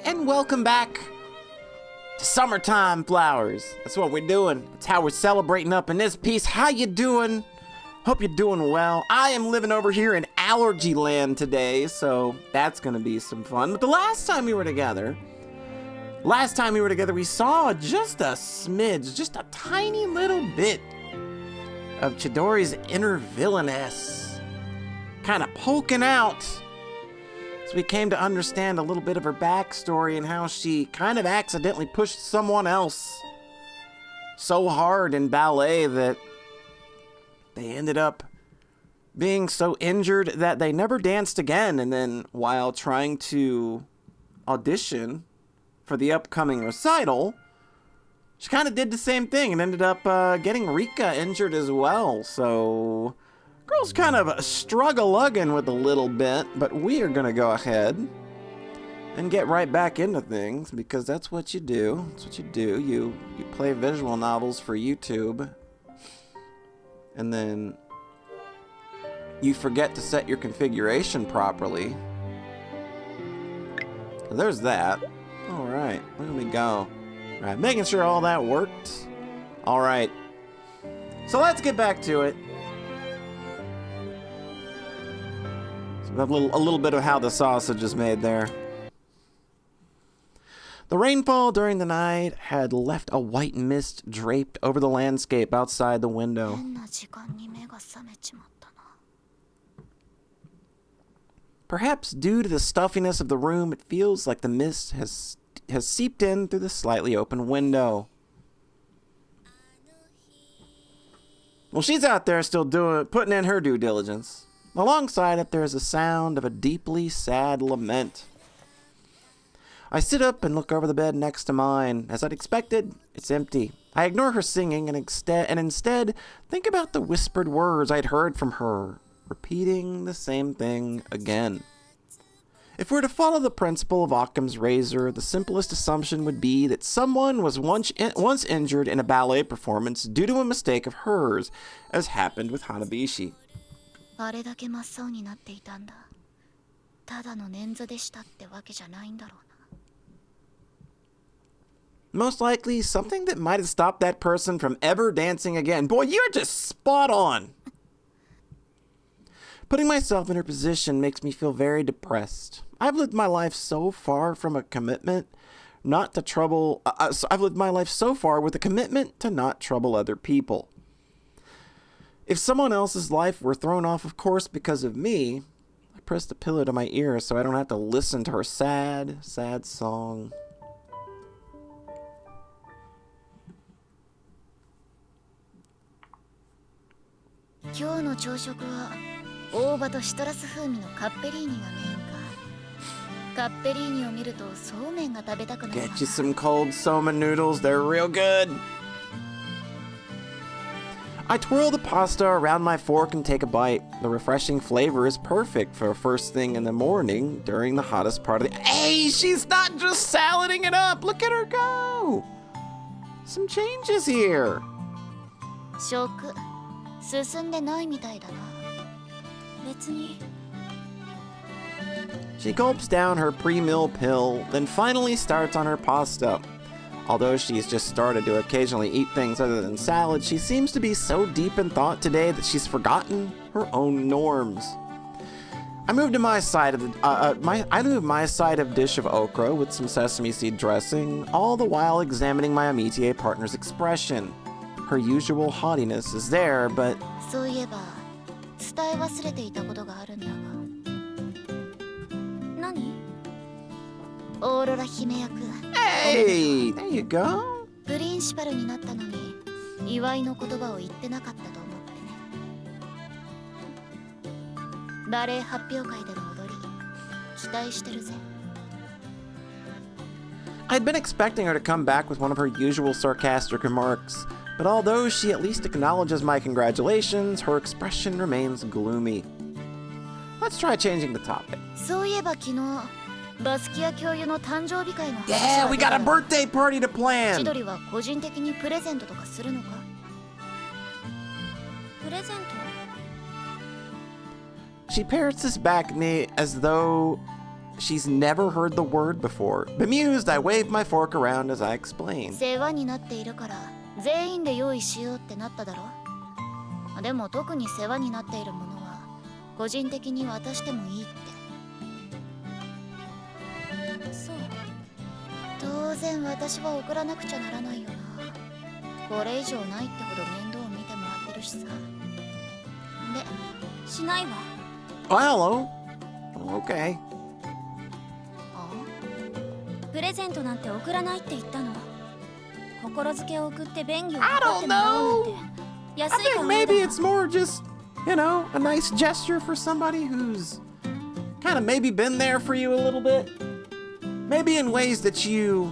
and welcome back to Summertime Flowers. That's what we're doing. That's how we're celebrating up in this piece. How you doing? Hope you're doing well. I am living over here in Allergy Land today, so that's gonna be some fun. But the last time we were together, we saw just a smidge, just a tiny little bit of Chidori's inner villainess kind of poking out. So we came to understand a little bit of her backstory and how she kind of accidentally pushed someone else so hard in ballet that they ended up being so injured that they never danced again. And then while trying to audition for the upcoming recital, she kind of did the same thing and ended up getting Rika injured as well. So girl's kind of struggle-lugging with a little bit, but we are going to go ahead and get right back into things because that's what you do. That's what you do. You play visual novels for YouTube, and then you forget to set your configuration properly. So there's that. All right, there we go. All right, making sure all that worked. All right, so let's get back to it. A little bit of how the sausage is made there. The rainfall during the night had left a white mist draped over the landscape outside the window. Perhaps due to the stuffiness of the room, it feels like the mist has seeped in through the slightly open window. Well, she's out there still putting in her due diligence. Alongside it, there is a sound of a deeply sad lament. I sit up and look over the bed next to mine. As I'd expected, it's empty. I ignore her singing and instead think about the whispered words I'd heard from her, repeating the same thing again. If we're to follow the principle of Occam's razor, the simplest assumption would be that someone was once injured in a ballet performance due to a mistake of hers, as happened with Hanabishi. Most likely, something that might have stopped that person from ever dancing again. Boy, you're just spot on! Putting myself in her position makes me feel very depressed. I've lived my life so far from a commitment not to trouble... I've lived my life so far with a commitment to not trouble other people. If someone else's life were thrown off of course because of me, I press the pillow to my ear so I don't have to listen to her sad, sad song. Get you some cold soma noodles, they're real good. I twirl the pasta around my fork and take a bite. The refreshing flavor is perfect for first thing in the morning during the hottest part of the... Hey, she's not just salading it up. Look at her go. Some changes here. She gulps down her pre-meal pill, then finally starts on her pasta. Although she's just started to occasionally eat things other than salad, she seems to be so deep in thought today that she's forgotten her own norms. I move my side of dish of okra with some sesame seed dressing, all the while examining my amitié partner's expression. Her usual haughtiness is there, but... Hey, there you go. I'd been expecting her to come back with one of her usual sarcastic remarks, but although she at least acknowledges my congratulations, her expression remains gloomy. Let's try changing the topic. Yeah, we got a birthday party to plan! She parrots this back at me as though she's never heard the word before. Bemused, I waved my fork around as I explained. 世話になっているから全員で用意しようってなっただろ。でも特に世話になっているものは個人的に渡してもいいって。そう。当然私は送らなくちゃならないよな。これ以上ないってほど面倒を見てもらってるしさ。で、しないわ。Well, hello. Okay. プレゼントなんて送らないって言ったの。心づけを送って便宜を図ってもらおうなんて。I think maybe it's more just, you know, a nice gesture for somebody who's kind of maybe been there for you a little bit. Maybe in ways that you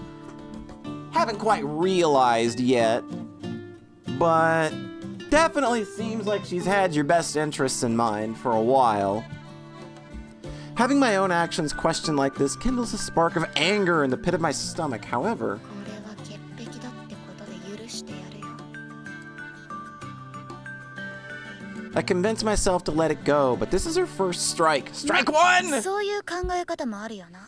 haven't quite realized yet. But definitely seems like she's had your best interests in mind for a while. Having my own actions questioned like this kindles a spark of anger in the pit of my stomach. However, I convinced myself to let it go, but this is her first strike. Strike one! そういう考え方もあるよな。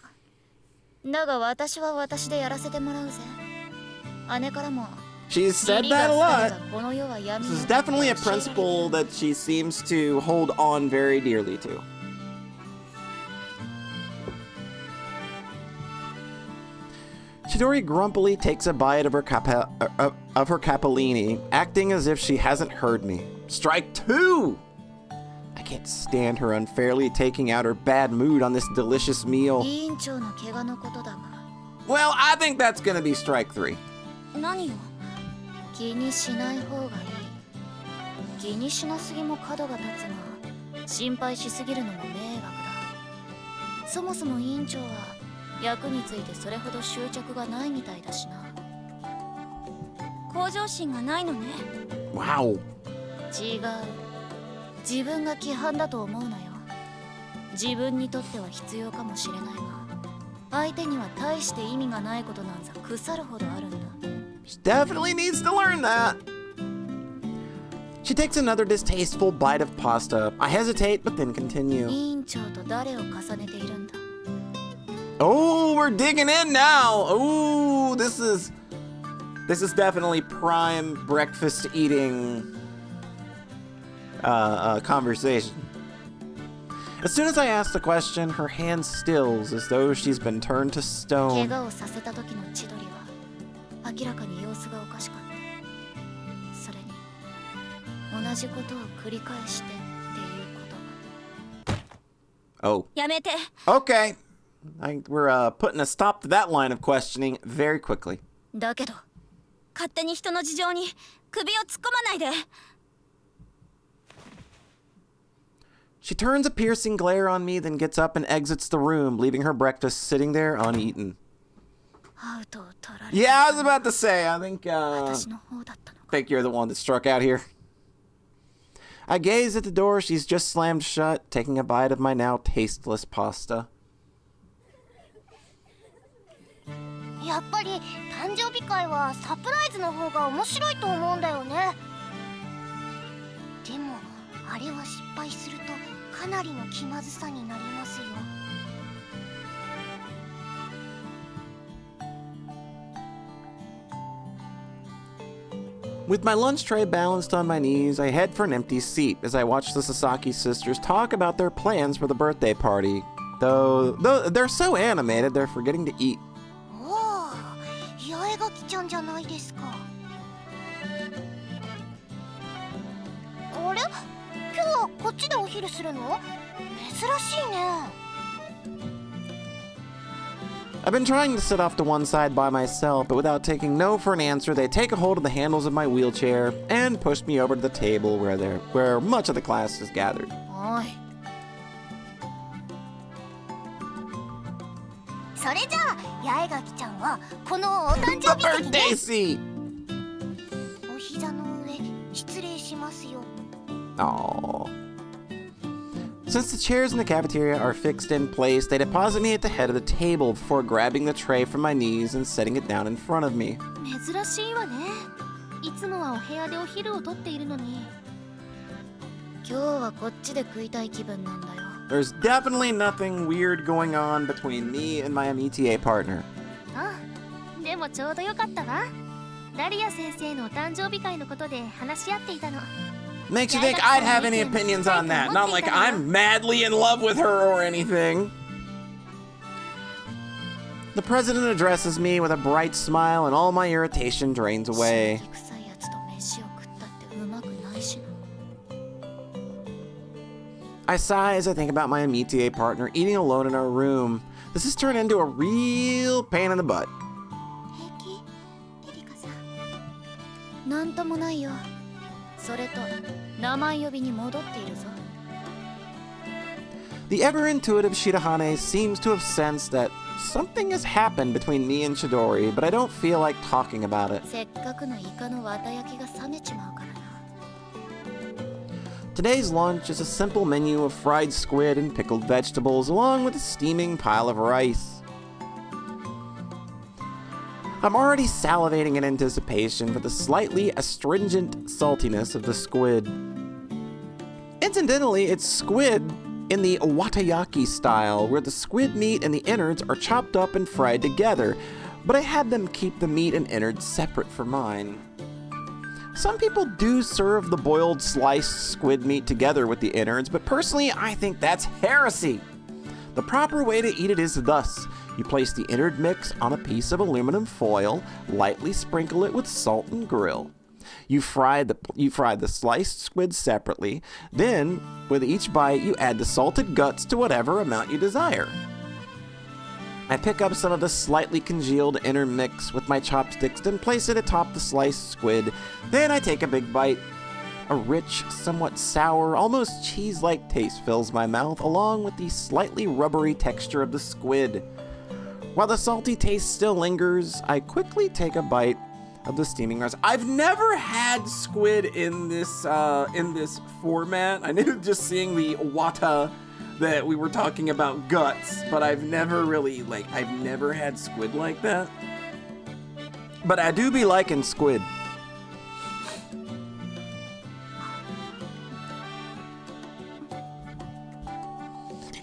だが私は私でやらせてもらうぜ。姉からも。She's said that a lot. This is definitely a principle that she seems to hold on very dearly to. Chidori grumpily takes a bite of her capellini, acting as if she hasn't heard me. Strike two! I can't stand her unfairly taking out her bad mood on this delicious meal. Well, I think that's gonna be strike three. 何よ。気にしない方がいい。気にしなすぎも角が立つが、心配しすぎるのも迷惑だ。そもそも委員長は役についてそれほど執着がないみたいだしな。向上心がないのね。Wow. 違う。自分が規範だと思うのよ。自分にとっては必要かもしれないが、相手には大して意味がないことなんざ腐るほどあるんだ。She definitely needs to learn that. She takes another distasteful bite of pasta. I hesitate, but then continue. 委員長と誰を重ねているんだ。Oh, we're digging in now. Oh, this is definitely prime breakfast eating conversation. As soon as I ask the question, her hand stills as though she's been turned to stone. 怪我をさせた時の千鳥は明らかに様子がおかしかった。それに同じことを繰り返してっていうこと。Oh. やめて。Okay. We're putting a stop to that line of questioning very quickly. だけど勝手に人の事情に首を突っ込まないで。She turns a piercing glare on me, then gets up and exits the room, leaving her breakfast sitting there uneaten. Yeah, I was about to say, I think you're the one that struck out here. I gaze at the door she's just slammed shut, taking a bite of my now tasteless pasta. やっぱり誕生日会はサプライズの方が面白いと思うんだよね。でもあれは失敗するとかなりの気まずさになりますよ。With my lunch tray balanced on my knees, I head for an empty seat as I watch the Sasaki sisters talk about their plans for the birthday party. Though they're so animated, they're forgetting to eat. おお、八重垣ちゃんじゃないですか。あれ？今日はこっちでお昼するの？珍しいね。I've been trying to sit off to one side by myself, but without taking no for an answer, they take a hold of the handles of my wheelchair and push me over to the table where much of the class is gathered. おい。それじゃあ八重垣ちゃんはこのお誕生 The 日席 birthday ね。seat! お膝の上失礼しますよ。 Aww. Since the chairs in the cafeteria are fixed in place, they deposit me at the head of the table before grabbing the tray from my knees and setting it down in front of me. 珍しいわね。いつもはお部屋でお昼をとっているのに。今日はこっちで食いたい気分なんだよ。There's definitely nothing weird going on between me and my MeTA partner. あ、でもちょうどよかったわ。ダリア先生のお誕生日会のことで話し合っていたの。 Makes you think I'd have any opinions on that. Not like I'm madly in love with her or anything. The president addresses me with a bright smile and all my irritation drains away. I sigh as I think about my MeTA partner eating alone in our room. This has turned into a real pain in the butt. 平気？エリカさん。なんともないよ。それと名前呼びに戻っているぞ。The ever-intuitive Shirahane seems to have sensed that something has happened between me and Chidori, but I don't feel like talking about it. せっかくのイカの綿焼きが冷めちまうからな。 Today's lunch is a simple menu of fried squid and pickled vegetables, along with a steaming pile of rice. I'm already salivating in anticipation for the slightly astringent saltiness of the squid. Incidentally, it's squid in the watayaki style, where the squid meat and the innards are chopped up and fried together, but I had them keep the meat and innards separate for mine. Some people do serve the boiled sliced squid meat together with the innards, but personally I think that's heresy. The proper way to eat it is thus. You place the innard mix on a piece of aluminum foil, lightly sprinkle it with salt and grill. You fry the sliced squid separately, then with each bite you add the salted guts to whatever amount you desire. I pick up some of the slightly congealed inner mix with my chopsticks, then place it atop the sliced squid. Then I take a big bite. A rich, somewhat sour, almost cheese-like taste fills my mouth, along with the slightly rubbery texture of the squid. While the salty taste still lingers, I quickly take a bite of the steaming rice. I've never had squid in this format. I knew just seeing the wata that we were talking about guts, but I've never had squid like that. But I do be liking squid.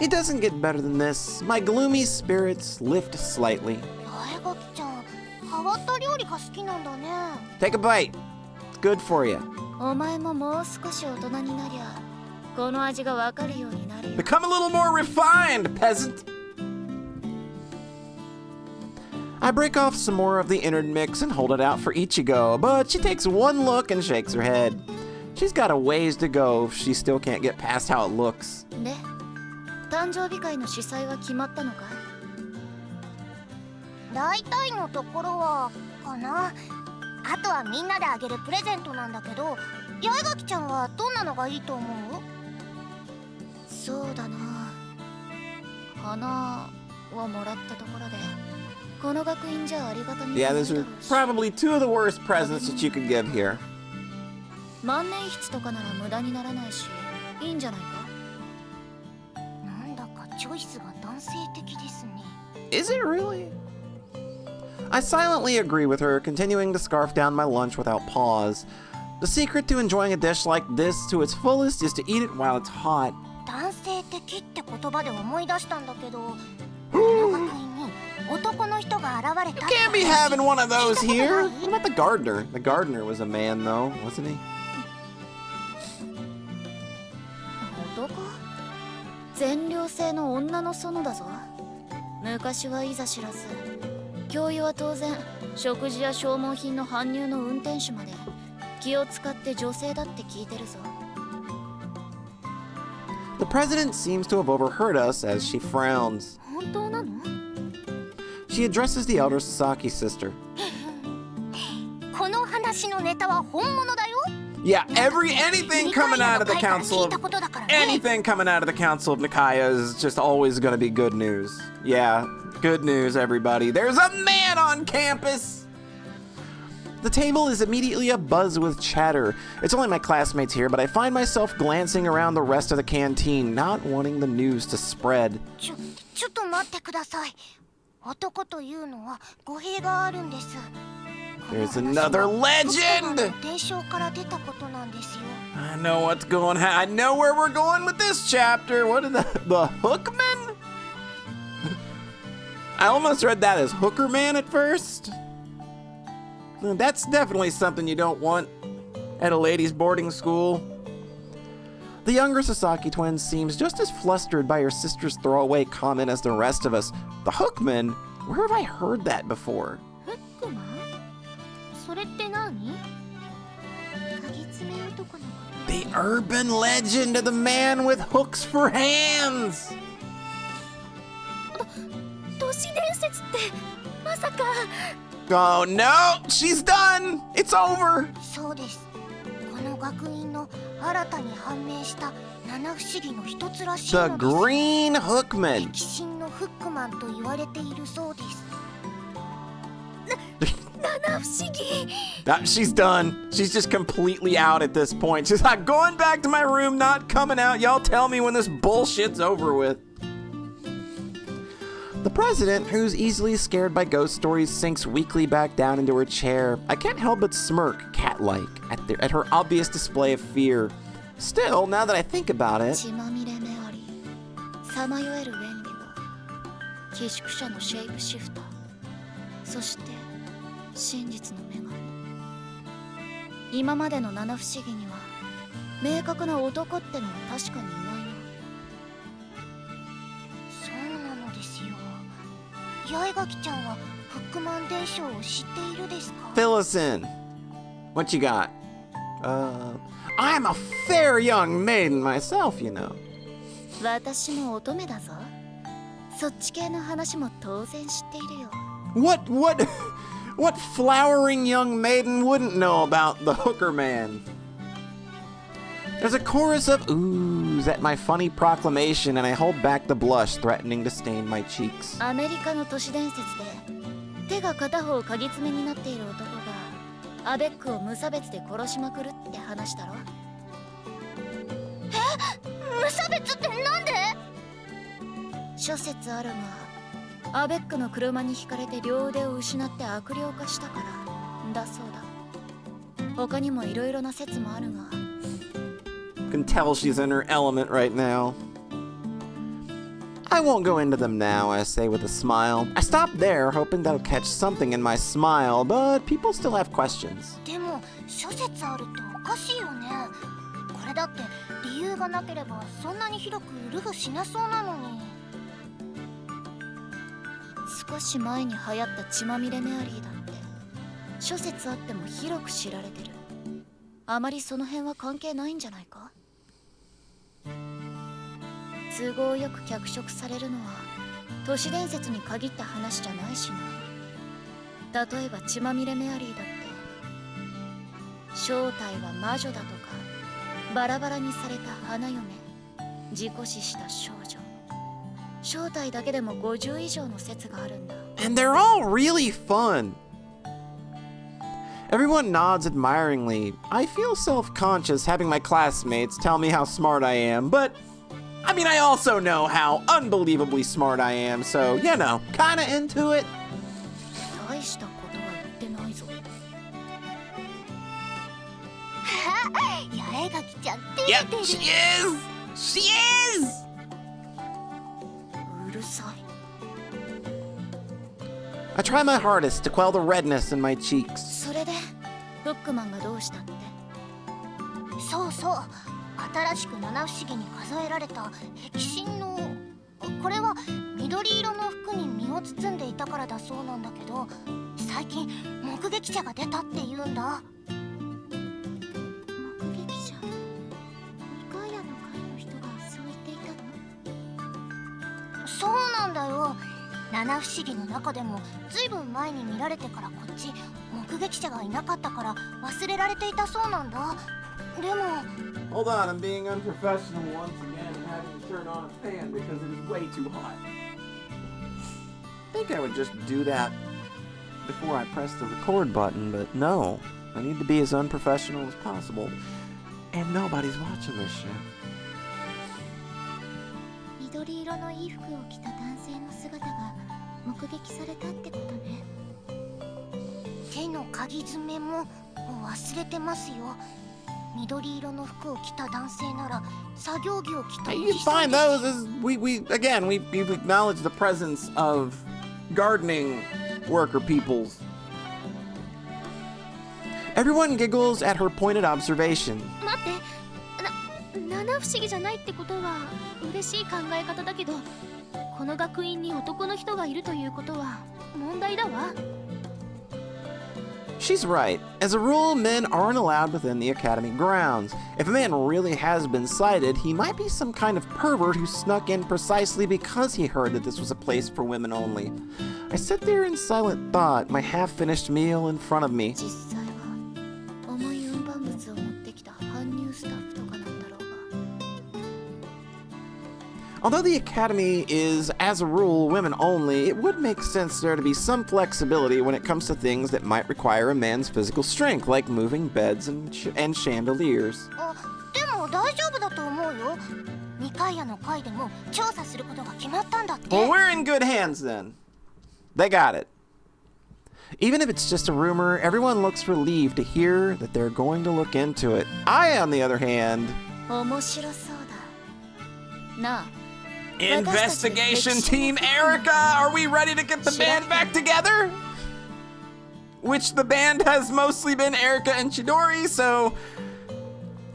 It doesn't get better than this. My gloomy spirits lift slightly. 八重垣ちゃん、変わった料理が好きなんだね。 Take a bite. It's good for you. お前ももう少し大人になりゃ、この味がわかるようになるよ。 Become a little more refined, peasant. I break off some more of the innard mix and hold it out for Ichigo, but she takes one look and shakes her head. She's got a ways to go if she still can't get past how it looks. で、誕生日会の主催は決まったのかい？大体のところはかな。あとはみんなであげるプレゼントなんだけど、八重垣ちゃんはどんなのがいいと思う？そうだな。花をもらったところで、この学院じゃありがたみが Yeah, ない those だ are ろうし。 probably two of the worst presents that you could give here. 万年筆とかなら無駄にならないし、いいんじゃないか？なんだかチョイスが男性的ですね。 Is it really? I silently agree with her, continuing to scarf down my lunch without pause. The secret to enjoying a dish like this to its fullest is to eat it while it's hot. 男性的って言葉で思い出したんだけど、この学院に男の人が現れたって Can't be 話 having one of those 聞いた here. ことない？ What about the gardener? The gardener was a man, though, wasn't he? 男？全寮制の女の園だぞ。昔はいざ知らず、教諭は当然食事や消耗品の搬入の運転手まで気を使って女性だって聞いてるぞ。 The president seems to have overheard us as she frowns. 本当なの？ She addresses the elder Sasaki sister. この話のネタは本物だよ。 Yeah, anything coming out of the council of anything coming out of the council of Nikaya is just always going to be good news. Yeah, good news, everybody. There's a man on campus. The table is immediately abuzz with chatter. It's only my classmates here, but I find myself glancing around the rest of the canteen, not wanting the news to spread. ちょっと待ってください。男というのは語弊があるんです。There's another legend! 伝承から出たことなんですよ。 I know what's going on. I know where we're going with this chapter. What are the Hookman? I almost read that as Hookerman at first. That's definitely something you don't want at a ladies' boarding school. The younger Sasaki twin seems just as flustered by her sister's throwaway comment as the rest of us. The Hookman? Where have I heard that before? フックマン？それって何？鍵爪男の。 The urban legend of the man with hooks for hands! 都市伝説ってまさか。 Oh no! She's done! It's over! そうです。この学院の新たに判明した七不思議の一つらしい The のです。 Green Hookman! 歴神のフックマンと言われているそうです。 七不思議。 She's done. She's just completely out at this point. She's like, going back to my room, not coming out. Y'all tell me when this bullshit's over with. The president, who's easily scared by ghost stories, sinks weakly back down into her chair. I can't help but smirk, cat-like, at her obvious display of fear. Still, now that I think about it... 血まみれ目あり、さまよえる原理を、寄宿舎のシェイプシフター、そして真実の女神。今までの七不思議には明確な男ってのは確かにいないな。そうなのですよ。八重垣ちゃんはフックマン伝承を知っているですか？ Fill us in. What you got? I'm a fair young maiden myself, you know. 私も乙女だぞ。そっち系の話も当然知っているよ。What flowering young maiden wouldn't know about the hooker man? There's a chorus of oohs at my funny proclamation, and I hold back the blush threatening to stain my cheeks. アメリカの都市伝説で手が片方鍵爪になっている男がアベックを無差別で殺しまくるって話だろ。無差別ってなんで？諸説あるが、アベックの車にひかれて両腕を失って悪霊化したからだそうだ。他にもいろいろな説もあるが。Can tell she's in her element right now. I won't go into them now, I say with a smile. I stop there, hoping that'll catch something in my smile, but people still have questions. でも諸説あるっておかしいよね。これだって理由がなければそんなに広く流布しなそうなのに。少し前に流行った血まみれメアリーだって諸説あっても広く知られてる。あまりその辺は関係ないんじゃないか。都合よく脚色されるのは都市伝説に限った話じゃないしな。例えば血まみれメアリーだって正体は魔女だとかバラバラにされた花嫁、事故死した少女、正体だけでも50以上の説があるんだ。 And they're all really fun. Everyone nods admiringly. I feel self-conscious having my classmates tell me how smart I am, but I mean, I also know how unbelievably smart I am, so, you know, kinda into it. 大したことは言ってないぞ。八重垣ちゃん照れ Yep, てる。 she is! She is! うるさい。 I try my hardest to quell the redness in my cheeks. それでフックマンがどうしたって。そうそう。新しく七不思議に数えられた壁神のこれは緑色の服に身を包んでいたからだそうなんだけど、最近目撃者が出たって言うんだ。目撃者？ガイアの会の人がそう言っていたの？そうなんだよ。七不思議の中でもずいぶん前に見られてからこっち目撃者がいなかったから忘れられていたそうなんだ。でも Hold on, I'm being unprofessional once again and having to turn on a fan because it is way too hot. I think I would just do that before I press the record button, but no. I need to be as unprofessional as possible. And nobody's watching this shit. 緑色の衣服を着た男性の姿が目撃されたってことね。手の鍵爪も忘れてますよ。緑色の服を着た男性なら作業着を着たお You じさ find んです。 those as we've acknowledged the presence of gardening worker peoples. Everyone giggles at her pointed observation. 待って、七不思議じゃないってことは嬉しい考え方だけど、この学院に男の人がいるということは問題だわ。 She's right. As a rule, men aren't allowed within the academy grounds. If a man really has been sighted, he might be some kind of pervert who snuck in precisely because he heard that this was a place for women only. I sit there in silent thought, my half-finished meal in front of me. 実際は重い運搬物を持ってきた搬入スタッフとかなんだろうが。 Although the academy is, as a rule, women only, it would make sense there to be some flexibility when it comes to things that might require a man's physical strength, like moving beds and chandeliers. あ、でも大丈夫だと思うよ。2階屋の会でも調査することが決まったんだって。 Well, we're in good hands then. They got it. Even if it's just a rumor, everyone looks relieved to hear that they're going to look into it. I, on the other hand... 面白そうだ。なあ。 Investigation Team Erika! Are we ready to get the band back together? Which the band has mostly been Erika and Chidori, so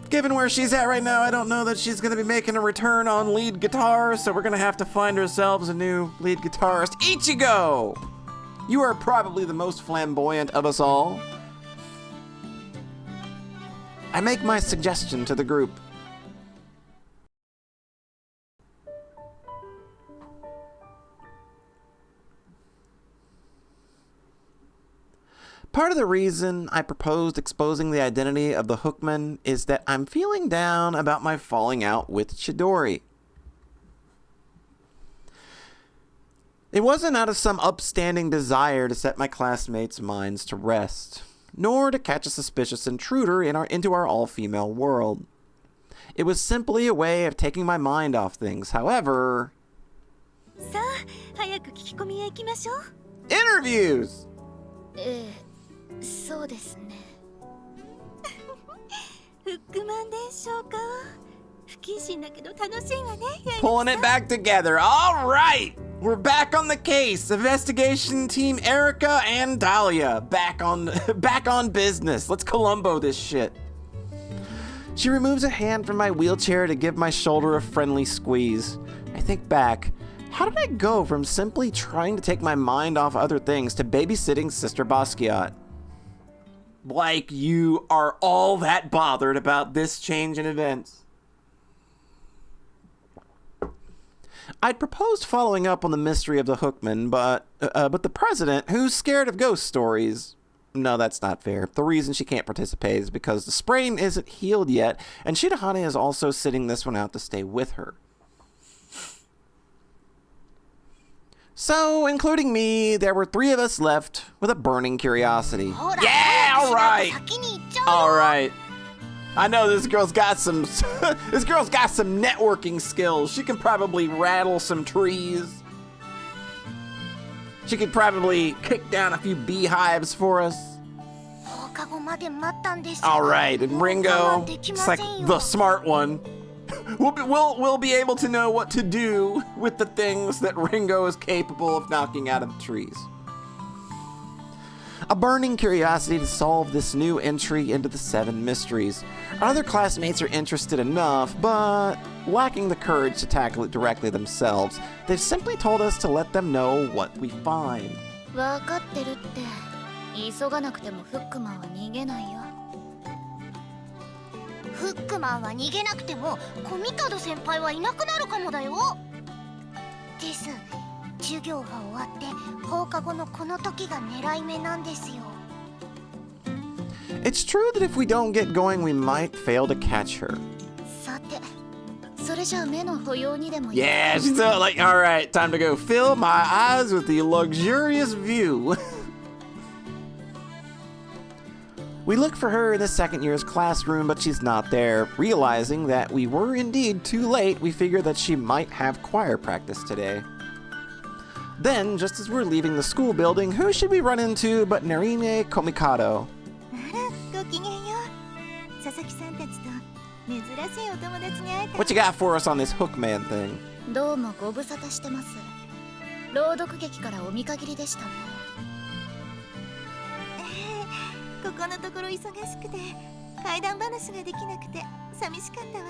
given where she's at right now, I don't know that she's gonna be making a return on lead guitar, so we're gonna have to find ourselves a new lead guitarist. Ichigo! You are probably the most flamboyant of us all. I make my suggestion to the group. Part of the reason I proposed exposing the identity of the Hookman is that I'm feeling down about my falling out with Chidori. It wasn't out of some upstanding desire to set my classmates' minds to rest, nor to catch a suspicious intruder into our all-female world. It was simply a way of taking my mind off things. However... さあ、早く聞き込みへ行きましょう。 Interviews! そうですね。フックマン伝承か。不謹慎だけど楽しいわね。 Pulling it back together. All right, we're back on the case. Investigation Team Erika and Dahlia back on business. Let's Columbo this shit. She removes a hand from my wheelchair to give my shoulder a friendly squeeze. I think back. How did I go from simply trying to take my mind off other things to babysitting Sister Basquiat? Like you are all that bothered about this change in events. I'd proposed following up on the mystery of the Hookman, but the president, who's scared of ghost stories... No, that's not fair. The reason she can't participate is because the sprain isn't healed yet, and Shidahane is also sitting this one out to stay with her. So, including me, there were 3 of us left with a burning curiosity. Yeah, all right. All right. I know this girl's got some networking skills. She can probably rattle some trees. She could probably kick down a few beehives for us. All right, and Ringo, it's like the smart one. We'll be able to know what to do with the things that Ringo is capable of knocking out of the trees. A burning curiosity to solve this new entry into the 7 mysteries. Our other classmates are interested enough, but lacking the courage to tackle it directly themselves. They've simply told us to let them know what we find. わかってるって。急がなくてもフックマンは逃げないよ。フックマンは逃げなくてもコミカド先輩はいなくなるかもだよ。です。授業が終わって放課後のこの時が狙い目なんですよ。 It's true that if we don't get going, we might fail to catch her. さて、それじゃあ目の保養にでも。 Yeah, she's like, all right, time to go fill my eyes with the luxurious view. We look for her in the second year's classroom, but she's not there. Realizing that we were indeed too late, we figure that she might have choir practice today. Then, just as we're leaving the school building, who should we run into but Narine Komikado? あら、ごきげんよう。佐々木さんたちと珍しいお友達に会えた。 What you got for us on this Hookman thing? どうもご無沙汰してます。朗読劇からお見限りでしたね。ここのところ忙しくて怪談話ができなくて寂しかったわ。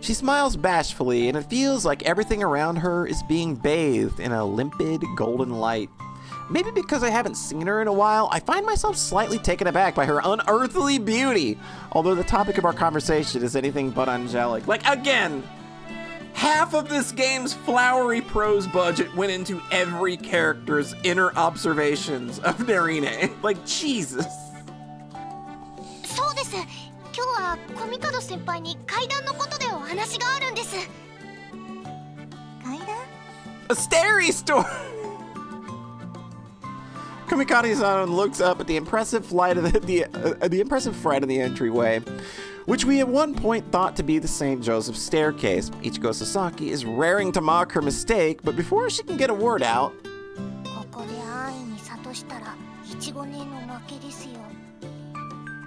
She smiles bashfully, and it feels like everything around her is being bathed in a limpid golden light. Maybe because I haven't seen her in a while, I find myself slightly taken aback by her unearthly beauty, although the topic of our conversation is anything but angelic. Like, again, half of this game's flowery prose budget went into every character's inner observations of Narine. Like, Jesus. そうです。今日はコミカド先輩に階段のことでお話があるんです。階段？ A starry story! Komikado-san looks up at the impressive flight of the impressive flight of the entryway, which we at one point thought to be the St. Joseph staircase. Ichigo Sasaki is raring to mock her mistake, but before she can get a word out, ここで安易に諭したらイチゴ姉の負けですよ。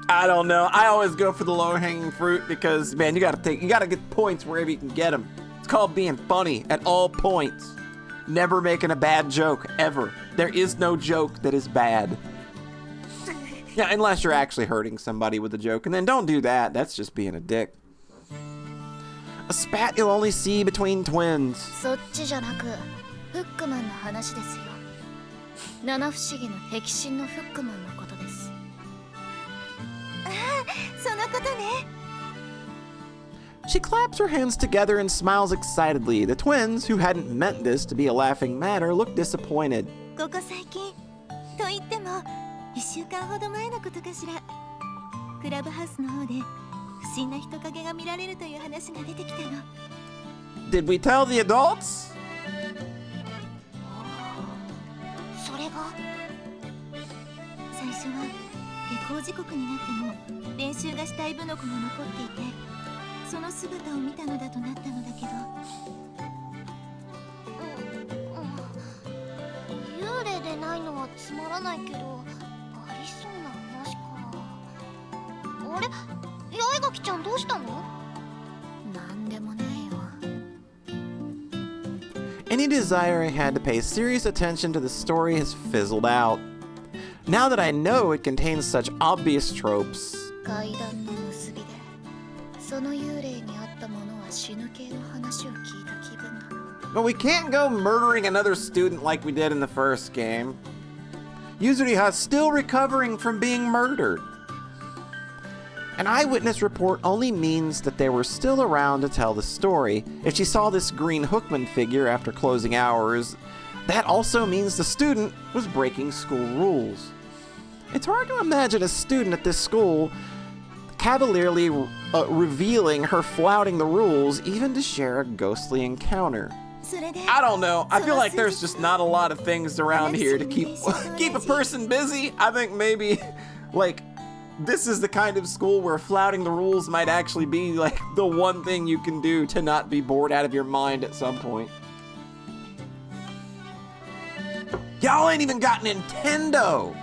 I don't know. I always go for the low-hanging fruit because, man, you gotta get points wherever you can get them. It's called being funny at all points. Never making a bad joke, ever. There is no joke that is bad. Yeah, unless you're actually hurting somebody with a joke, and then don't do that. That's just being a dick. A spat you'll only see between twins. そっちじゃなく、フックマンの話ですよ。七不思議の壁心のフックマンのことです。そのことね。 She claps her hands together and smiles excitedly. The twins, who hadn't meant this to be a laughing matter, look disappointed. ここ最近と言っても1週間ほど前のことかしら。クラブハウスの方で不審な人影が見られるという話が出てきたの。 Did we tell the adults? それが最初は下校時刻になっても練習がしたい部の子が残っていて、その姿を見たのだとなったのだけど。幽霊でないのはつまらないけど、ありそうな話か。あれ、八重垣ちゃんどうしたの？なんでもねえよ。 Any desire I had to pay serious attention to the story has fizzled out. Now that I know it contains such obvious tropes. 階段の結びで、その幽霊に会った者は死ぬ系の話を聞いた気分だな。 But we can't go murdering another student like we did in the first game. Yuzuriha's still recovering from being murdered. An eyewitness report only means that they were still around to tell the story. If she saw this green Hookman figure after closing hours, that also means the student was breaking school rules. It's hard to imagine a student at this school cavalierly revealing her flouting the rules even to share a ghostly encounter. それで I don't know. I feel like there's just not a lot of things around here to keep a person busy. I think maybe, like, this is the kind of school where flouting the rules might actually be, like, the one thing you can do to not be bored out of your mind at some point. Y'all ain't even got Nintendo!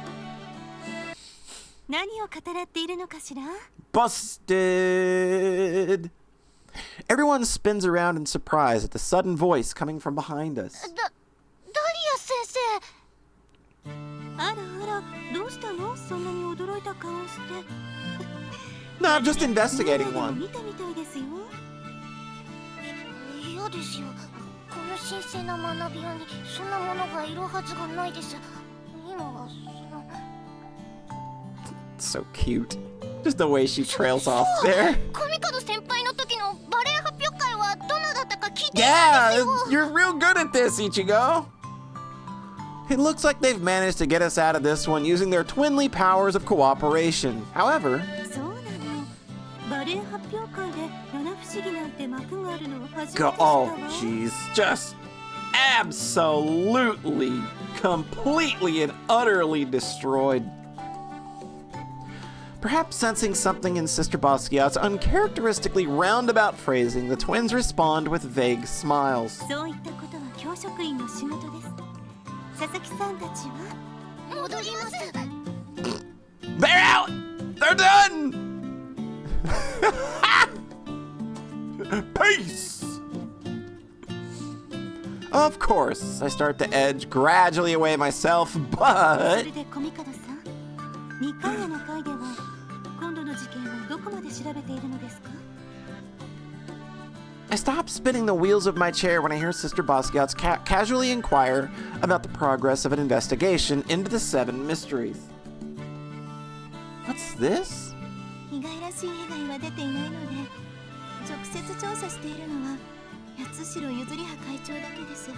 何を語らっているのかしら。 Busted! Everyone spins around in surprise at the sudden voice coming from behind us. ダリア先生。あらあら、どうしたの？そんなに驚いた顔をして。 No, I'm just investigating one. 見たみたいですよ。嫌ですよ。この神聖な学び屋にそんなものがいるはずがないです。今はSo cute. Just the way she trails off there. コミカド先輩の時のバレエ発表会はどんなだったか聞いてないん Yeah, ですよ。 you're real good at this, Ichigo. It looks like they've managed to get us out of this one using their twinly powers of cooperation. However, そうなの。バレエ発表会で七不思議なんて幕があるのを初めて知った oh わ。 jeez, just absolutely, completely and utterly destroyed. Perhaps sensing something in Sister Basquiat's uncharacteristically roundabout phrasing, the twins respond with vague smiles. そういったことは教職員の仕事です。佐々木さんたちは戻ります。 They're out! They're done! Peace! Of course, I start to edge gradually away myself, そ but れで小見門さん、2回の会では今度の事件をどこまで調べているのですか？ I stop spinning the wheels of my chair when I hear Sister Basquiat's casually inquire about the progress of an investigation into the 7 mysteries. What's this? 被害らしい被害は出ていないので、直接調査しているのは八代ゆずり葉会長だけです。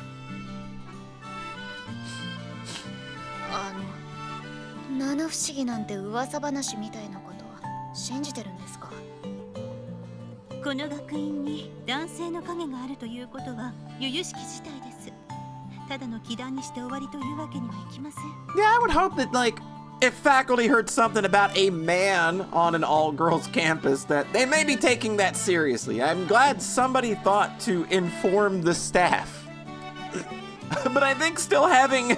七不思議なんて噂話みたいなことは信じてるんですか？この学院に男性の影があるということは由々しき事態です。ただの気談にして終わりというわけにはいきません。 Yeah, I would hope that, like, if faculty heard something about a man on an all-girls campus, that they may be taking that seriously. I'm glad somebody thought to inform the staff. But I think still having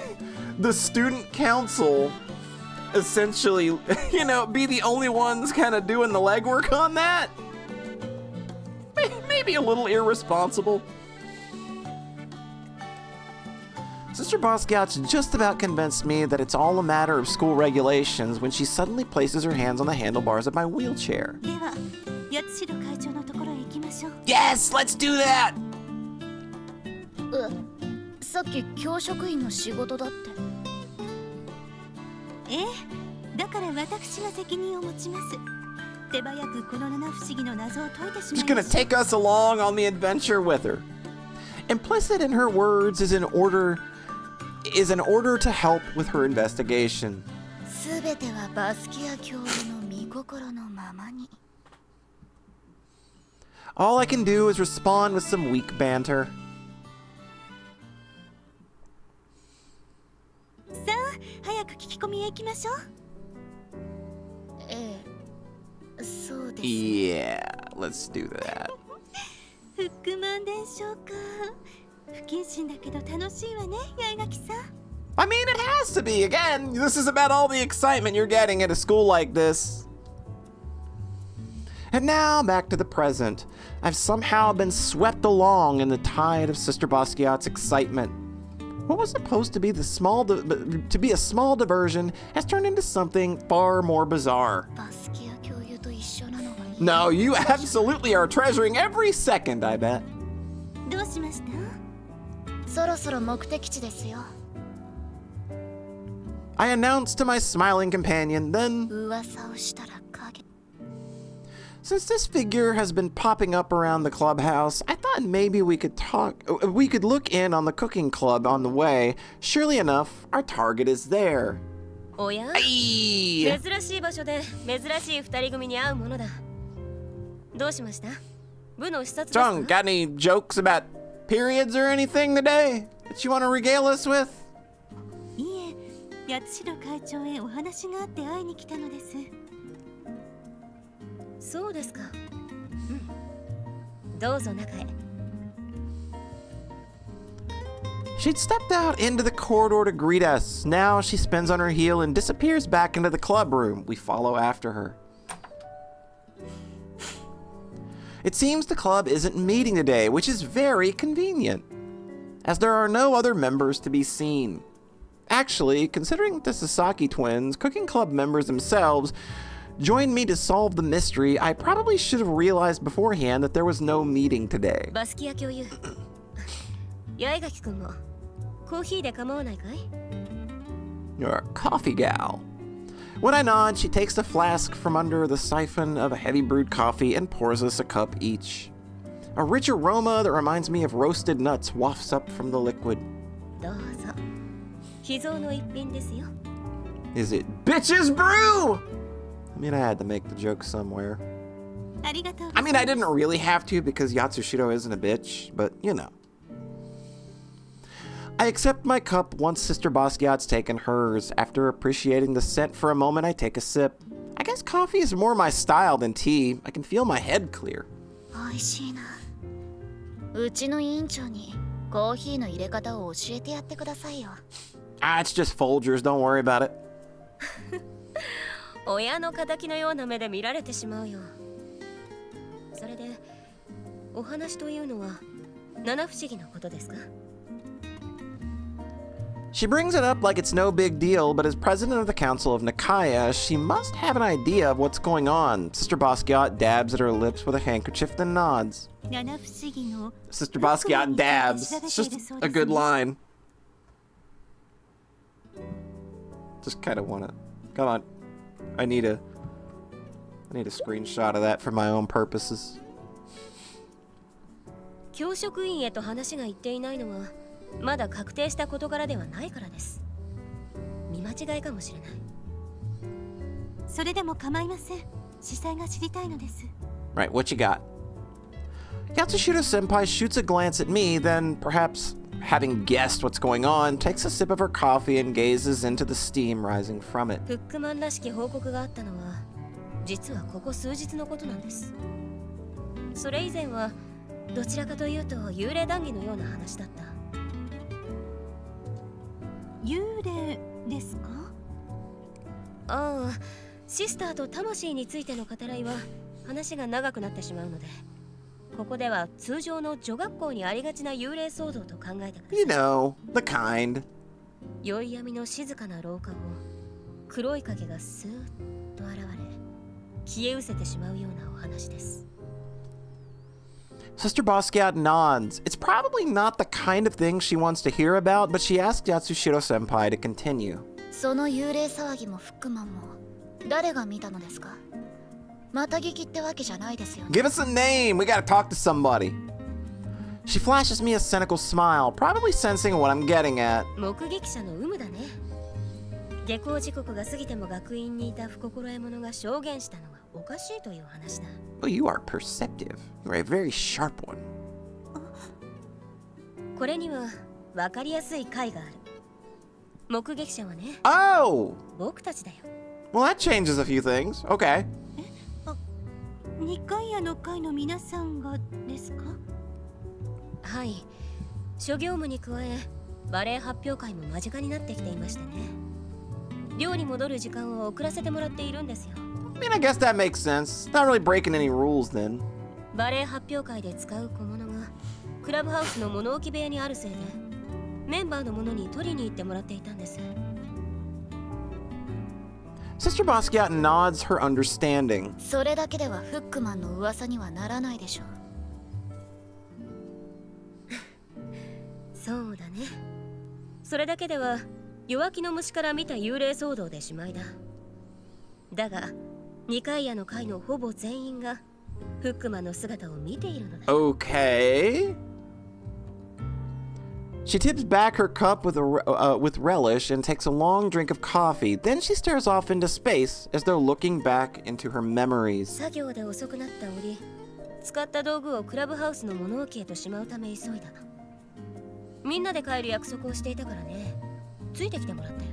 the student council essentially, be the only ones kind of doing the legwork on that, maybe a little irresponsible. Sister Basquiat's just about convinced me that it's all a matter of school regulations when she suddenly places her hands on the handlebars of my wheelchair. では、八代会長のところへ行きましょう。 Yes, let's do that! さっき教職員の仕事だって。ええ、だから私が責任を持ちます。手早くこの七不思議の謎を解いてしま She's い gonna ましょう。 take us along on the adventure with her. Implicit in her words is an order to help with her investigation. すべてはバスキア教授の御心のままに。 All I can do is respond with some weak banter. さあ、早く聞き込みへ行きましょう。ええ、そうです。 Yeah, let's do that. フックマン伝承か。不謹慎だけど楽しいわね、八重垣さん。 I mean, it has to be. Again, this is about all the excitement you're getting at a school like this. And now, back to the present. I've somehow been swept along in the tide of Sister Basquiat's excitement. What was supposed to be a small diversion has turned into something far more bizarre. バスキア教諭と一緒なのがいい。 No, you absolutely are treasuring every second, I bet. どうしました？そろそろ目的地ですよ。 I announced to my smiling companion, then, 噂をしたら影。 since this figure has been popping up around the clubhouse, I thought maybe we could look in on the cooking club on the way. Surely enough, our target is there. おや、 Hey! 珍しい場所で珍しい二人組に会うものだ。どうしました？部の視察ですか？ Jung, got any jokes about periods or anything today that you want to regale us with? いえ、八代会長へお話があって会いに来たのです。そうですか。うん。どうぞ中へ。 She'd stepped out into the corridor to greet us. Now she spins on her heel and disappears back into the club room. We follow after her. It seems the club isn't meeting today, which is very convenient, as there are no other members to be seen. Actually, considering the Sasaki twins, cooking club members themselves, joined me to solve the mystery, I probably should have realized beforehand that there was no meeting today. バスキア教諭。八重垣くんもコーヒーで構わないかい？ You're a coffee gal. When I nod, she takes the flask from under the siphon of a heavy brewed coffee and pours us a cup each. A rich aroma that reminds me of roasted nuts wafts up from the liquid. どうぞ。秘蔵の一品ですよ。 Is it bitches brew? I mean, I had to make the joke somewhere. ありがとう。 I mean, I didn't really have to because Yatsushiro isn't a bitch, but you know. I accept my cup once Sister Basquiat's taken hers. After appreciating the scent for a moment, I take a sip. I guess coffee is more my style than tea. I can feel my head clear. 美味しいな。うちの委員長にコーヒーの入れ方を教えてやってくださいよ。Ah, it's just Folgers. Don't worry about it. 親の敵のような目で見られてしまうよ。それでお話というのは七不思議のことですか？ She brings it up like it's no big deal, but as president of the Council of Nikaya, she must have an idea of what's going on. Sister Basquiat dabs at her lips with a handkerchief, then nods. 七不思議の Sister Basquiat dabs. It's just a good line. Just kind of want to. Come on. I need a screenshot of that for my own purposes. 教職員へと話がいっていないのはまだ確定した事柄ではないからです。見間違いかもしれない。それでも構いません。司祭が知りたいのです。 Right, what you got? Yatsushiro Senpai shoots a glance at me, then, perhaps having guessed what's going on, takes a sip of her coffee and gazes into the steam rising from it. フックマンらしき報告があったのは実はここ数日のことなんです。それ以前はどちらかというと幽霊談義のような話だった。幽霊ですか？ああ、シスターと魂についての語らいは話が長くなってしまうので、ここでは通常の女学校にありがちな幽霊騒動と考えてください。You know, the kind. 宵闇の静かな廊下を黒い影がスーッと現れ消え失せてしまうようなお話です。 Sister Basquiat nods. It's probably not the kind of thing she wants to hear about, but she asks Yatsushiro Senpai to continue. その幽霊騒ぎもフックマンも誰が見たのですか？また聞きってわけじゃないですよね。 Give us a name! We gotta talk to somebody. She flashes me a cynical smile, probably sensing what I'm getting at. 目撃者の有無だね。下校時刻が過ぎても学院にいた不心得者が証言したのはおかしいという話だ。 Oh, you are perceptive. You're a very sharp one. これには分かりやすい解がある。目撃者はね、 Oh! 僕たちだよ。 Well, that changes a few things. Okay. 二階屋の会の皆さんがですか？はい。諸業務に加え、バレエ発表会も間近になってきていましてね。寮に戻る時間を遅らせてもらっているんですよ。 I mean, I guess that makes sense. Not really breaking any rules then. バレエ発表会で使う小物がクラブハウスの物置部屋にあるせいで、メンバーの者に取りに行ってもらっていたんです。 Sister Basquiat nods her understanding. それだけではフックマンの噂にはならないでしょう。そうだね。それだけでは弱気の虫から見た幽霊騒動でしまいだ。だが二階屋の会のほぼ全員がフックマンの姿を見ているのだ。 Okay. She tips back her cup with relish and takes a long drink of coffee. Then she stares off into space as though looking back into her memories. 作業で遅くなった折、使った道具をクラブハウスの物置へとしまうため急いだ。みんなで帰る約束をしていたからね、ついてきてもらったよ。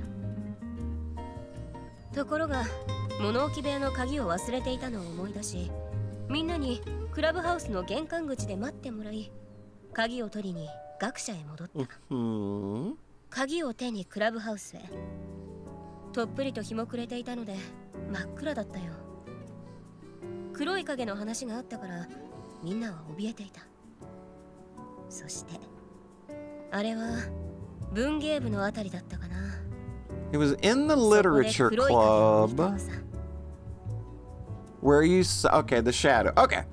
ところが物置部屋の鍵を忘れていたのを思い出し、みんなにクラブハウスの玄関口で待ってもらい、鍵を取りに学舎へ戻った。鍵を手にクラブハウスへ。とっぷりと日も暮れていたので真っ暗だったよ。黒い影の話があったからみんなは怯えていた。そしてあれは文芸部のあたりだったかな。 It was in the literature club where you saw. Okay, the shadow. Okay.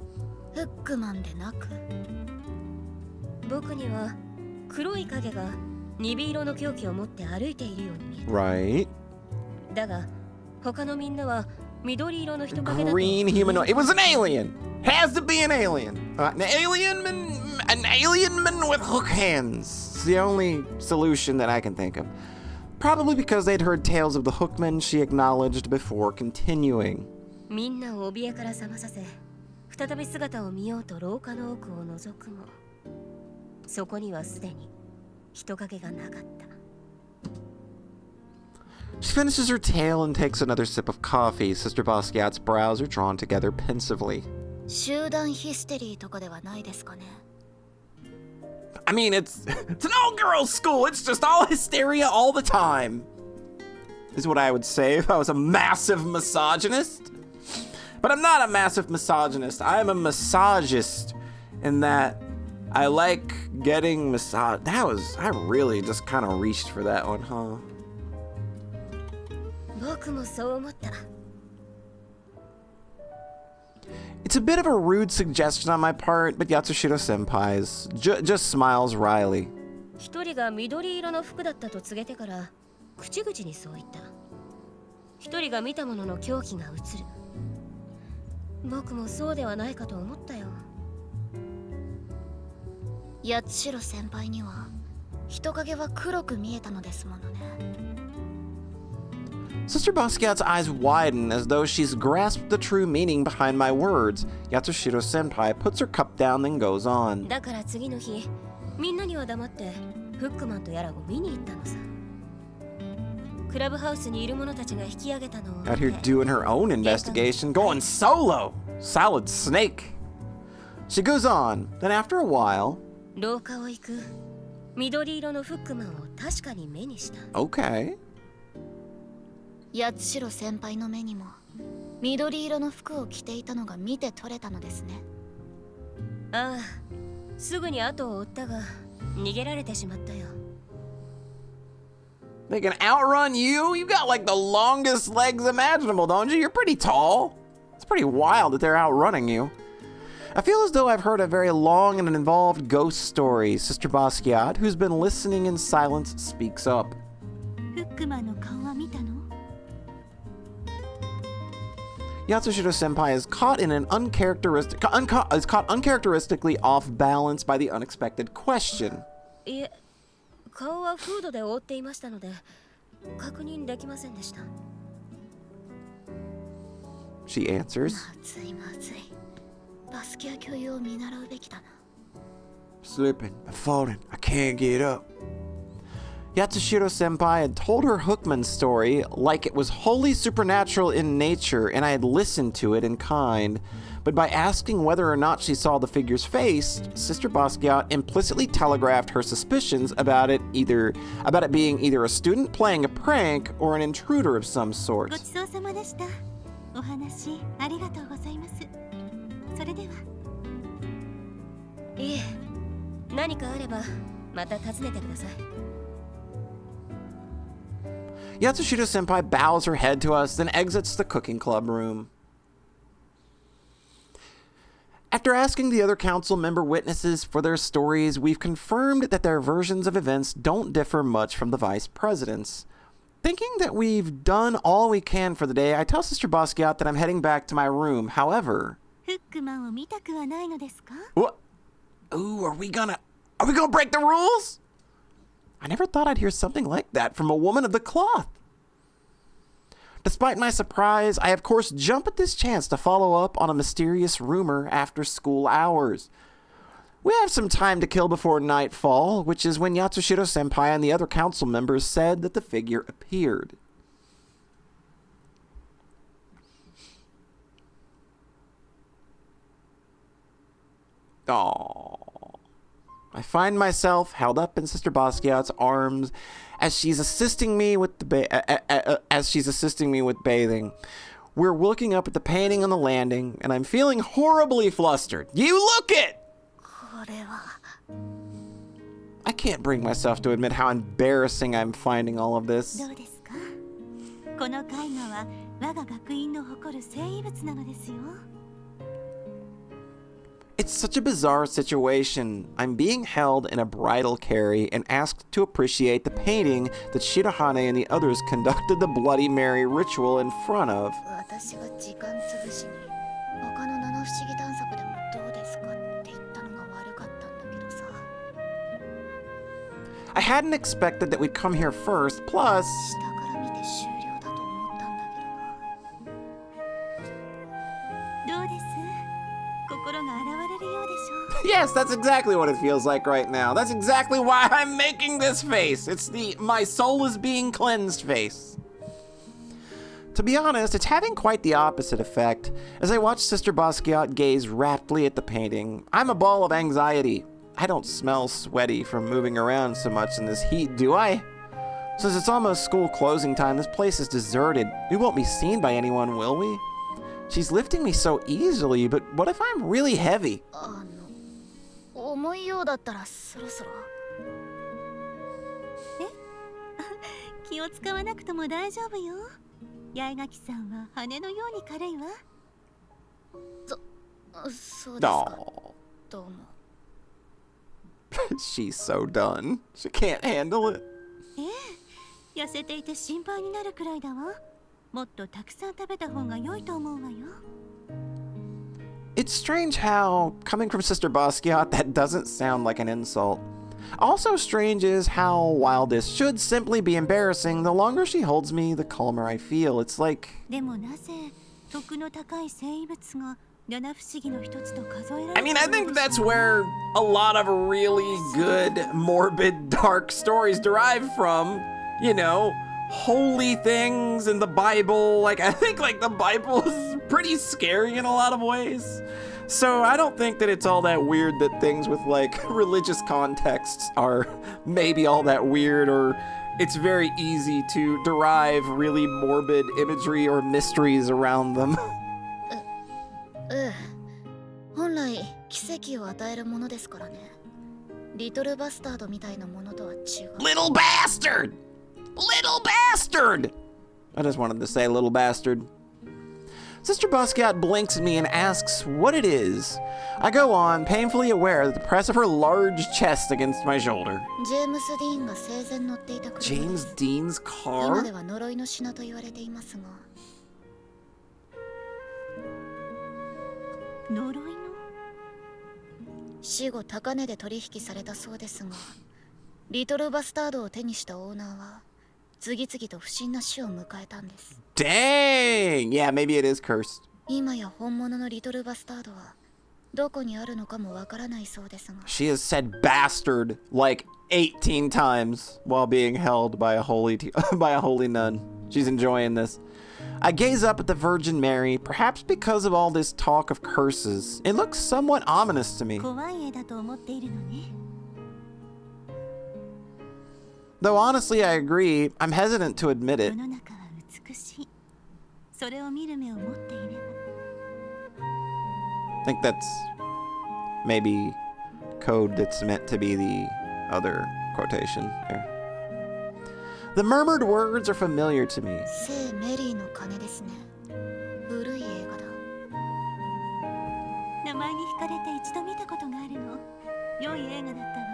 フックマンでなく、僕には黒い影が鈍色の凶器を持って歩いているように見えた。 Right. だが他のみんなは緑色の人影だと。 Green humanoid. It was an alien. Has to be an alien. An alien man with hook hands. It's the only solution that I can think of. Probably because they'd heard tales of the hookmen, she acknowledged before continuing. みんなを怯えから覚まさせ、再び姿を見ようと廊下の奥を覗くも、そこにはすでに人影がなかった。She finishes her tale and takes another sip of coffee. Sister Basquiat's brows are drawn together pensively. 集団ヒステリーとかではないですかね。 I mean, it's an all-girls school. It's just all hysteria all the time. Is what I would say if I was a massive misogynist. But I'm not a massive misogynist. I'm a massagist in that I like getting massage. I really just kind of reached for that one, huh? 僕もそう思った。 It's a bit of a rude suggestion on my part, but Yatsushiro Senpai's just smiles wryly. 一人が緑色の服だったと告げてから口々にそう言った。一人が見たものの狂気が移る。僕もそうではないかと思ったよ。八代先輩には人影は黒く見えたのですものね。 Sister Basquiat's eyes widen as though she's grasped the true meaning behind my words. Yatsushiro Senpai puts her cup down and goes on. だから次の日、みんなには黙ってフックマンとやらを見に行ったのさ。クラブハウスにいる者たちが引き上げたのを見て。 Out here doing her own investigation, going solo. Solid snake. She goes on. Then after a while, 廊下を行く緑色のフックマンを確かに目にした。 okay. 八代先輩の目にも緑色の服を着ていたのが見て取れたのですね。ああ、すぐに後を追ったが逃げられてしまったよ。 They can outrun you? You got like the longest legs imaginable, don't you? You're pretty tall. It's pretty wild that they're outrunning you. I feel as though I've heard a very long and involved ghost story. Sister Basquiat, who's been listening in silence, speaks up. フックマンの顔は見たの？ Yatsushiro Senpai is caught uncharacteristically off balance by the unexpected question. いえ、顔はフードで覆っていましたので確認できませんでした。 She answers. まずいまずい。バスキア教諭を見習うべきだな。 Slipping, I'm falling, I can't get up. Yatsushiro Senpai had told her Hookman story like it was wholly supernatural in nature, and I had listened to it in kind. But by asking whether or not she saw the figure's face, Sister Basquiat implicitly telegraphed her suspicions about it being either a student playing a prank or an intruder of some sort. ごちそうさまでした。お話ありがとうございます。それでは。いえ、何かあればまた訪ねてください。 Yatsushiro Senpai bows her head to us, then exits the cooking club room. After asking the other council member witnesses for their stories, we've confirmed that their versions of events don't differ much from the vice president's. Thinking that we've done all we can for the day, I tell Sister Basquiat that I'm heading back to my room. However, フックマンを見たくはないのですか？ what? Ooh, are we gonna break the rules? I never thought I'd hear something like that from a woman of the cloth. Despite my surprise, I of course jump at this chance to follow up on a mysterious rumor after school hours. We have some time to kill before nightfall, which is when Yatsushiro Senpai and the other council members said that the figure appeared. Aww. I find myself held up in Sister Basquiat's arms as she's assisting me with bathing. We're looking up at the painting on the landing, and I'm feeling horribly flustered. You look it! これは I can't bring myself to admit how embarrassing I'm finding all of this. どうですか？この絵画は我が学院の誇る聖遺物なのですよ。 It's such a bizarre situation. I'm being held in a bridal carry and asked to appreciate the painting that Shirahane and the others conducted the Bloody Mary ritual in front of. 私が時間つぶしに他の七不思議探索でもどうですかって言ったのが悪かったんだけどさ。 I hadn't expected that we'd come here first, plus... 下から見て終了だと思ったんだけどな。どうです？心が洗われるようでしょう。 Yes, that's exactly what it feels like right now. That's exactly why I'm making this face. It's the my soul is being cleansed face. To be honest, it's having quite the opposite effect. As I watch Sister Basquiat gaze raptly at the painting, I'm a ball of anxiety. I don't smell sweaty from moving around so much in this heat, do I? Since it's almost school closing time, this place is deserted. We won't be seen by anyone, will we? She's lifting me so easily, but what if I'm really heavy? 重いようだったらそろそろ。気を使わなくても大丈夫よ。八重垣さんは羽のように軽いわ。そうですか。 Oh, どうも。 she's so done. She can't handle it. 痩せていて心配になるくらいだわ。もっとたくさん食べた方が良いと思うわよ。 It's strange how, coming from Sister Basquiat, that doesn't sound like an insult. Also strange is how, while this should simply be embarrassing, the longer she holds me, the calmer I feel. It's like... でもなぜ徳の高い生物が七不思議の一つと数えられる I mean, I think that's where a lot of really good, morbid, dark stories derive from. You know, holy things in the Bible. Like, I think, like, the Bible is pretty scary in a lot of ways. So I don't think that it's all that weird that things with, like, religious contexts are maybe all that weird, or it's very easy to derive really morbid imagery or mysteries around them. 本来奇跡を与えるものですからね。リトルバスタードみたいなものとは違う。 Little bastard! Little bastard! I just wanted to say little bastard. Sister Basquiat blinks at me and asks what it is. I go on, painfully aware of the press of her large chest against my shoulder. ジェームス・ディーンが生前乗っていた車です。 James Dean's 今で car? は呪いの品と言われていますが。呪いの死後高値で取引されたそうですが、リトルバスタードを手にしたオーナーは次々と不審な死を迎えたんです。 Dang! Yeah, maybe it is cursed. 今や本物のリトルバスタードはどこにあるのかもわからないそうですが。 She has said bastard like 18 times while being held by a holy by a holy nun. She's enjoying this. I gaze up at the Virgin Mary, perhaps because of all this talk of curses. It looks somewhat ominous to me. 怖い絵だと思っているのね。 Though honestly, I agree. I'm hesitant to admit it. 世の中は美しい。それを見る目を持っていれば。 I think that's maybe code that's meant to be the other quotation there. The murmured words are familiar to me. 聖メリーの鐘ですね。古い映画だ。名前に惹かれて一度見たことがあるの。良い映画だったわ。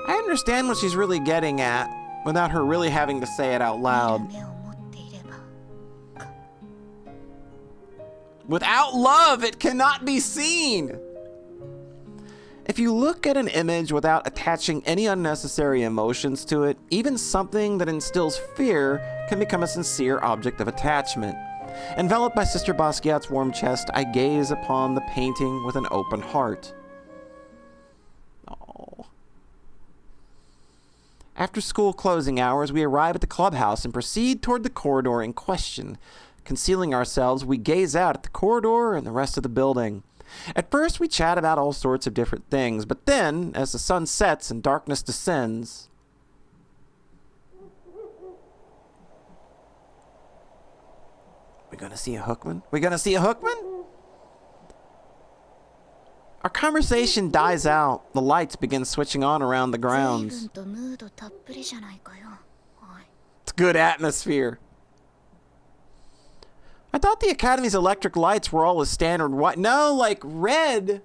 I understand what she's really getting at without her really having to say it out loud. 見る目を持っていれば。 Without love, it cannot be seen. If you look at an image without attaching any unnecessary emotions to it, even something that instills fear can become a sincere object of attachment. Enveloped by Sister Basquiat's warm chest, I gaze upon the painting with an open heart. Oh. After school closing hours, we arrive at the clubhouse and proceed toward the corridor in question. Concealing ourselves, we gaze out at the corridor and the rest of the building. At first, we chat about all sorts of different things, but then, as the sun sets and darkness descends... We gonna see a Hookman? We gonna see a Hookman? Our conversation dies out. The lights begin switching on around the 随 grounds. 分とムードたっぷりじゃないかよ。はい。 It's good atmosphere. I thought the Academy's electric lights were all a standard white. No, like red.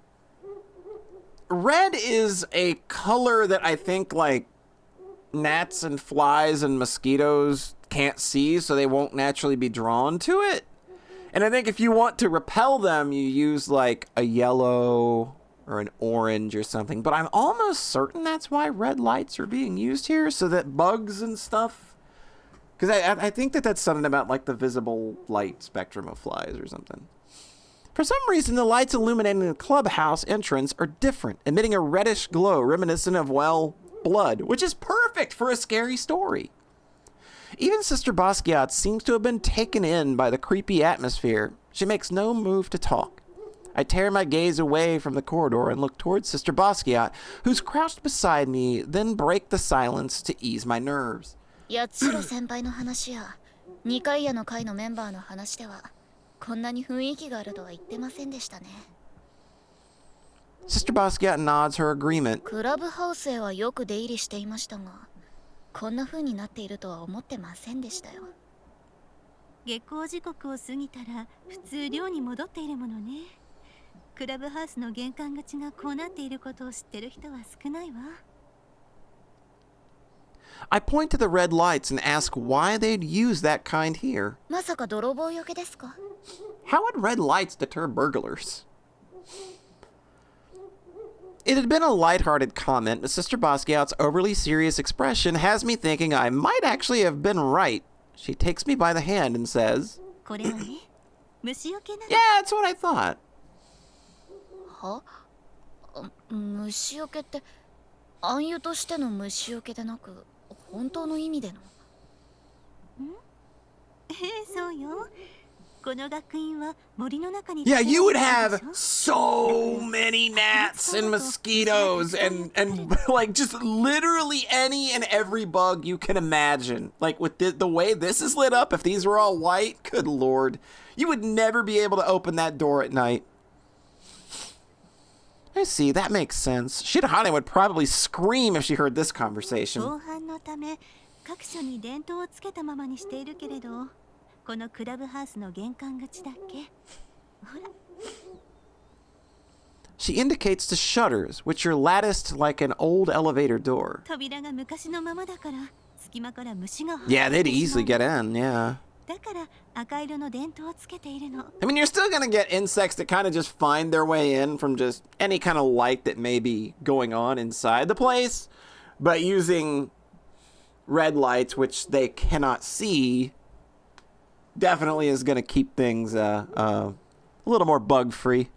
Red is a color that I think like gnats and flies and mosquitoes can't see, so they won't naturally be drawn to it. And I think if you want to repel them, you use like a yellow or an orange or something. But I'm almost certain that's why red lights are being used here, so that bugs and stuff... Because I think that that's something about like the visible light spectrum of flies or something. For some reason, the lights illuminating the clubhouse entrance are different, emitting a reddish glow reminiscent of, well, blood, which is perfect for a scary story. Even Sister Basquiat seems to have been taken in by the creepy atmosphere. She makes no move to talk. I tear my gaze away from the corridor and look towards Sister Basquiat, who's crouched beside me, then break the silence to ease my nerves. 八代先輩の話や二階屋の会のメンバーの話ではこんなに雰囲気があるとは言ってませんでしたね。 Sister Basquiat nods her agreement. クラブハウスへはよく出入りしていましたが、こんな風になっているとは思ってませんでしたよ。下校時刻を過ぎたら普通寮に戻っているものね。クラブハウスの玄関口がこうなっていることを知ってる人は少ないわ。I point to the red lights and ask why they'd use that kind here. まさか泥棒よけですか？ How would red lights deter burglars? It had been a lighthearted comment, but Sister Basquiat's overly serious expression has me thinking I might actually have been right. She takes me by the hand and says, これはね、虫よけなの。Yeah, that's what I thought. は？虫よけって暗喩としての虫よけでなく本当の意味での？そうよ。この学院は森の中に。Yeah, you would have so many gnats and mosquitoes and like just literally any and every bug you can imagine. Like with the way this is lit up, if these were all white, good lord, you would never be able to open that door at night. I see, that makes sense. Shirahane would probably scream if she heard this conversation. 防犯のため各所に電灯をつけたままにしているけれど、このクラブハウスの玄関口だけ。ほら。She indicates the shutters, which are latticed like an old elevator door. 扉が昔のままだから隙間から虫が。Yeah, they'd easily get in, yeah. だから赤色の電灯をつけているの。I mean, you're still gonna get insects that kind of just find their way in from just any kind of light that may be going on inside the place, but using red lights, which they cannot see, definitely is gonna keep things a little more bug-free.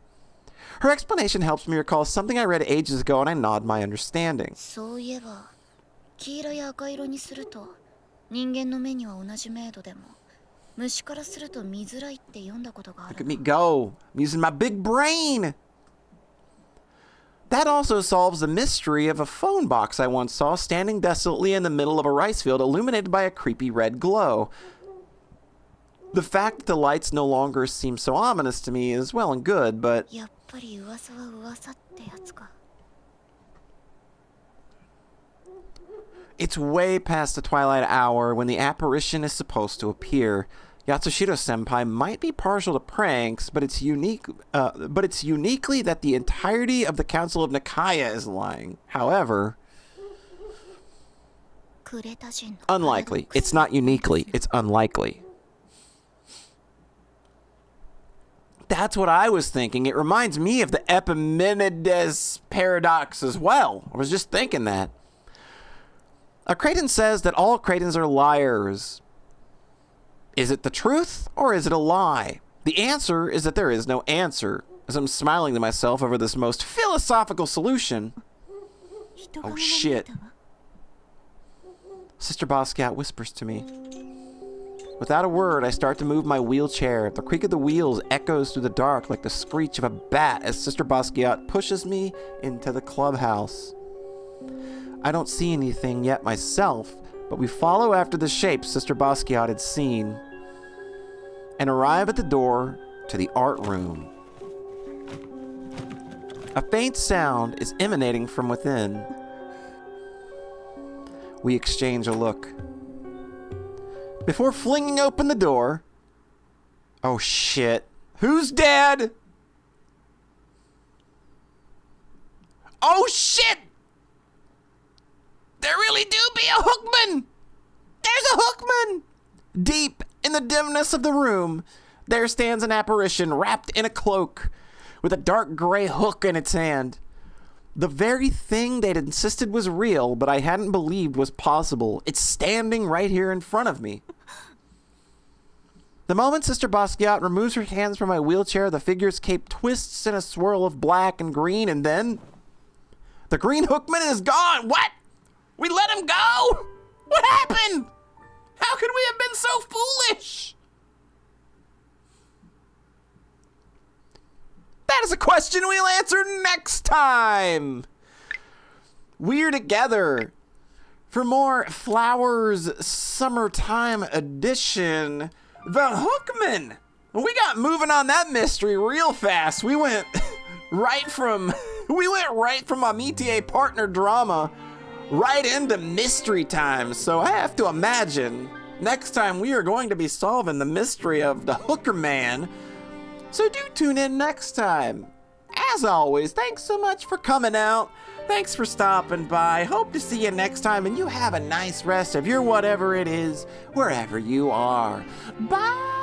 Her explanation helps me recall something I read ages ago, and I nod my understanding. そういえば黄色や赤色にすると人間の目には同じ明度でも虫からすると見づらいって読んだことがあ Look る at me go. I'm using my big brain. That also solves the mystery of a phone box I once saw standing desolately in the middle of a rice field illuminated by a creepy red glow. The fact that the lights no longer seem so ominous to me is well and good, but やっぱり噂は噂ってやつか。 it's way past the twilight hour when the apparition is supposed to appear. Yatsushiro-senpai might be partial to pranks, but it's uniquely that the entirety of the Council of Nikaya is lying. However, クレタ人の unlikely. It's not uniquely. It's unlikely. That's what I was thinking. It reminds me of the Epimenides paradox as well. I was just thinking that. A Kraton says that all Kratons are liars. Is it the truth or is it a lie? The answer is that there is no answer. As I'm smiling to myself over this most philosophical solution. Oh shit. Sister Basquiat whispers to me. Without a word, I start to move my wheelchair. The creak of the wheels echoes through the dark like the screech of a bat as Sister Basquiat pushes me into the clubhouse. I don't see anything yet myself, but we follow after the shape Sister Basquiat had seen and arrive at the door to the art room. A faint sound is emanating from within. We exchange a look. Before flinging open the door... Oh shit. Who's dead? Oh shit! There really do be a hookman! There's a hookman! Deep in the dimness of the room, there stands an apparition wrapped in a cloak with a dark gray hook in its hand. The very thing they'd insisted was real, but I hadn't believed was possible. It's standing right here in front of me. The moment Sister Basquiat removes her hands from my wheelchair, the figure's cape twists in a swirl of black and green, and then... the green hookman is gone! What? We let him go? What happened? How could we have been so foolish? That is a question we'll answer next time. We're together for more Flowers Summertime Edition. The Hookman. We got moving on that mystery real fast. We went right from Amitié partner drama right into mystery time. So I have to imagine next time we are going to be solving the mystery of the Hooker Man. So do tune in next time. As always, thanks so much for coming out. Thanks for stopping by. Hope to see you next time, and you have a nice rest of your whatever it is, wherever you are. Bye!